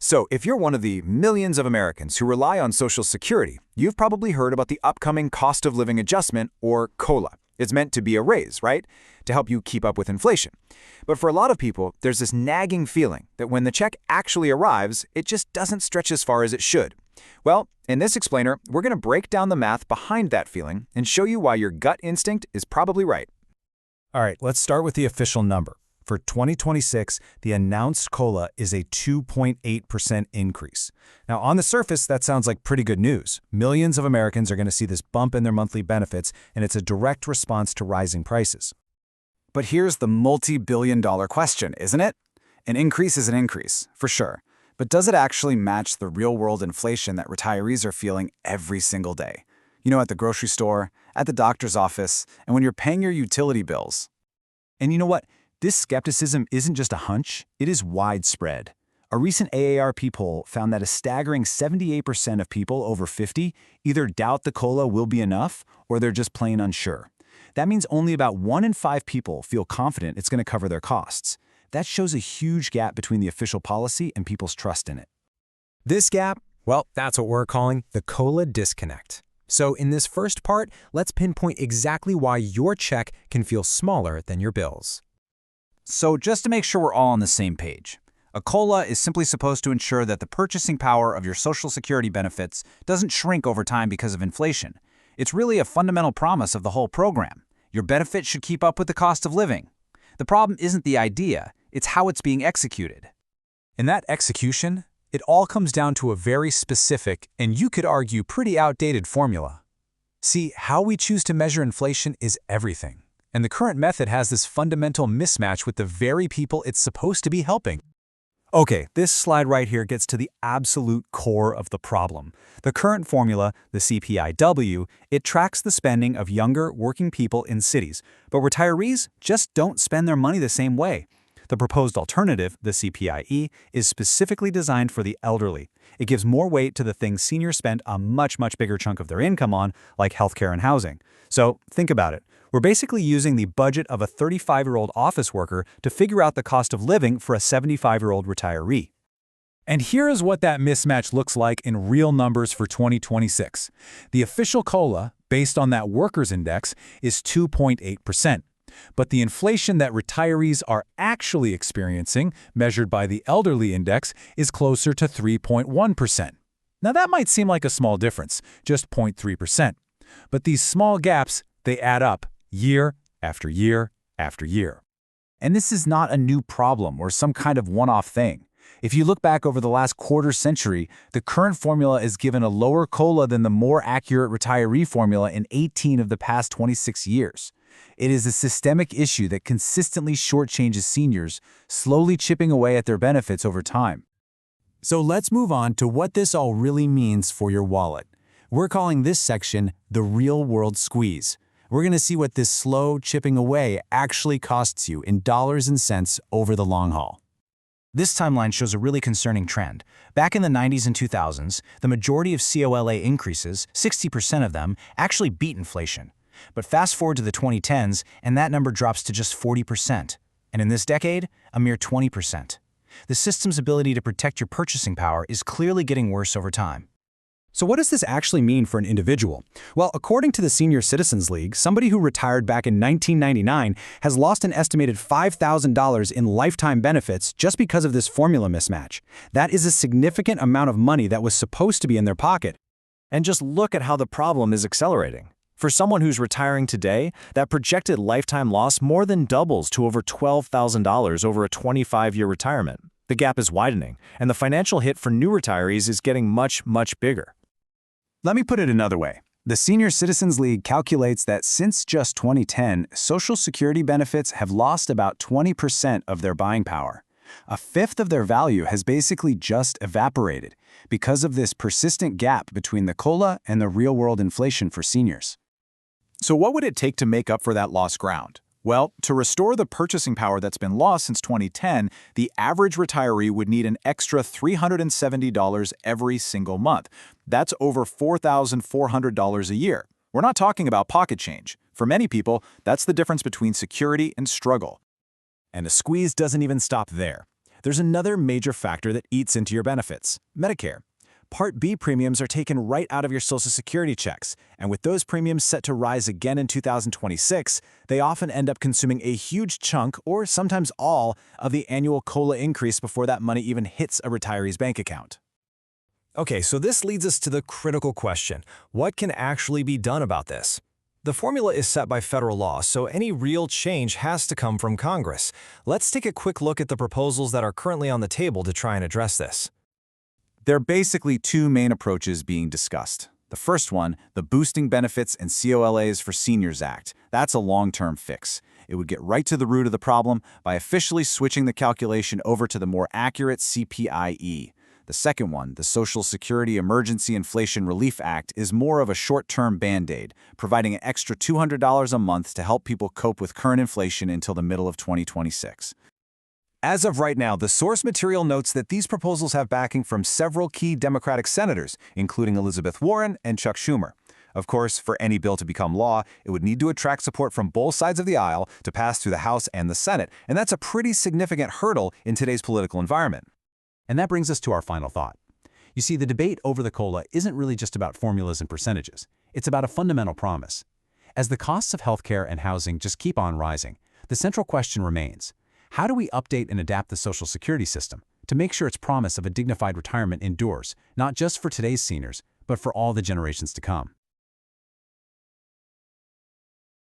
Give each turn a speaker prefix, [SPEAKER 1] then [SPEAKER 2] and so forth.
[SPEAKER 1] So, if you're one of the millions of Americans who rely on Social Security, you've probably heard about the upcoming cost of living adjustment, or COLA. It's meant to be a raise, right? To help you keep up with inflation. But for a lot of people, there's this nagging feeling that when the check actually arrives, it just doesn't stretch as far as it should. Well, in this explainer, we're going to break down the math behind that feeling and show you why your gut instinct is probably right.
[SPEAKER 2] All right, let's start with the official number. For 2026, the announced COLA is a 2.8% increase. Now, on the surface, that sounds like pretty good news. Millions of Americans are going to see this bump in their monthly benefits, and it's a direct response to rising prices.
[SPEAKER 3] But here's the multi-billion-dollar question, isn't it? An increase is an increase, for sure. But does it actually match the real-world inflation that retirees are feeling every single day? You know, at the grocery store, at the doctor's office, and when you're paying your utility bills.
[SPEAKER 2] And you know what? This skepticism isn't just a hunch, it is widespread. A recent AARP poll found that a staggering 78% of people over 50 either doubt the COLA will be enough or they're just plain unsure. That means only about 1 in 5 people feel confident it's going to cover their costs. That shows a huge gap between the official policy and people's trust in it.
[SPEAKER 4] This gap, well, that's what we're calling the COLA disconnect. So in this first part, let's pinpoint exactly why your check can feel smaller than your bills.
[SPEAKER 3] So just to make sure we're all on the same page, a COLA is simply supposed to ensure that the purchasing power of your Social Security benefits doesn't shrink over time because of inflation. It's really a fundamental promise of the whole program. Your benefit should keep up with the cost of living. The problem isn't the idea, it's how it's being executed.
[SPEAKER 4] In that execution, it all comes down to a very specific, and you could argue pretty outdated formula. See, how we choose to measure inflation is everything. And the current method has this fundamental mismatch with the very people it's supposed to be helping.
[SPEAKER 2] Okay, this slide right here gets to the absolute core of the problem. The current formula, the CPI-W, it tracks the spending of younger, working people in cities, but retirees just don't spend their money the same way. The proposed alternative, the CPI-E, is specifically designed for the elderly. It gives more weight to the things seniors spend a much bigger chunk of their income on, like healthcare and housing. So think about it. We're basically using the budget of a 35-year-old office worker to figure out the cost of living for a 75-year-old retiree. And here is what that mismatch looks like in real numbers for 2026. The official COLA, based on that workers' index, is 2.8%. But the inflation that retirees are actually experiencing, measured by the elderly index, is closer to 3.1%. Now that might seem like a small difference, just 0.3%. But these small gaps, they add up year after year after year.
[SPEAKER 3] And this is not a new problem or some kind of one-off thing. If you look back over the last quarter century, the current formula is given a lower COLA than the more accurate retiree formula in 18 of the past 26 years. It is a systemic issue that consistently shortchanges seniors, slowly chipping away at their benefits over time.
[SPEAKER 2] So let's move on to what this all really means for your wallet. We're calling this section the real-world squeeze. We're going to see what this slow chipping away actually costs you in dollars and cents over the long haul.
[SPEAKER 5] This timeline shows a really concerning trend. Back in the 90s and 2000s, the majority of COLA increases, 60% of them, actually beat inflation. But fast forward to the 2010s, and that number drops to just 40%. And in this decade, a mere 20%. The system's ability to protect your purchasing power is clearly getting worse over time.
[SPEAKER 4] So what does this actually mean for an individual? Well, according to the Senior Citizens League, somebody who retired back in 1999 has lost an estimated $5,000 in lifetime benefits just because of this formula mismatch. That is a significant amount of money that was supposed to be in their pocket.
[SPEAKER 1] And just look at how the problem is accelerating. For someone who's retiring today, that projected lifetime loss more than doubles to over $12,000 over a 25-year retirement. The gap is widening, and the financial hit for new retirees is getting much bigger.
[SPEAKER 3] Let me put it another way. The Senior Citizens League calculates that since just 2010, Social Security benefits have lost about 20% of their buying power. A fifth of their value has basically just evaporated because of this persistent gap between the COLA and the real-world inflation for seniors.
[SPEAKER 1] So what would it take to make up for that lost ground? Well, to restore the purchasing power that's been lost since 2010, the average retiree would need an extra $370 every single month. That's over $4,400 a year. We're not talking about pocket change. For many people, that's the difference between security and struggle.
[SPEAKER 2] And the squeeze doesn't even stop there. There's another major factor that eats into your benefits: Medicare. Part B premiums are taken right out of your Social Security checks, and with those premiums set to rise again in 2026, they often end up consuming a huge chunk, or sometimes all, of the annual COLA increase before that money even hits a retiree's bank account.
[SPEAKER 6] Okay, so this leads us to the critical question: what can actually be done about this? The formula is set by federal law, so any real change has to come from Congress. Let's take a quick look at the proposals that are currently on the table to try and address this.
[SPEAKER 1] There are basically two main approaches being discussed. The first one, the Boosting Benefits and COLAs for Seniors Act. That's a long-term fix. It would get right to the root of the problem by officially switching the calculation over to the more accurate CPI-E. The second one, the Social Security Emergency Inflation Relief Act, is more of a short-term Band-Aid, providing an extra $200 a month to help people cope with current inflation until the middle of 2026.
[SPEAKER 2] As of right now, the source material notes that these proposals have backing from several key Democratic senators, including Elizabeth Warren and Chuck Schumer. Of course, for any bill to become law, it would need to attract support from both sides of the aisle to pass through the House and the Senate, and that's a pretty significant hurdle in today's political environment.
[SPEAKER 4] And that brings us to our final thought. You see, the debate over the COLA isn't really just about formulas and percentages. It's about a fundamental promise. As the costs of healthcare and housing just keep on rising, the central question remains: how do we update and adapt the Social Security system to make sure its promise of a dignified retirement endures, not just for today's seniors, but for all the generations to come?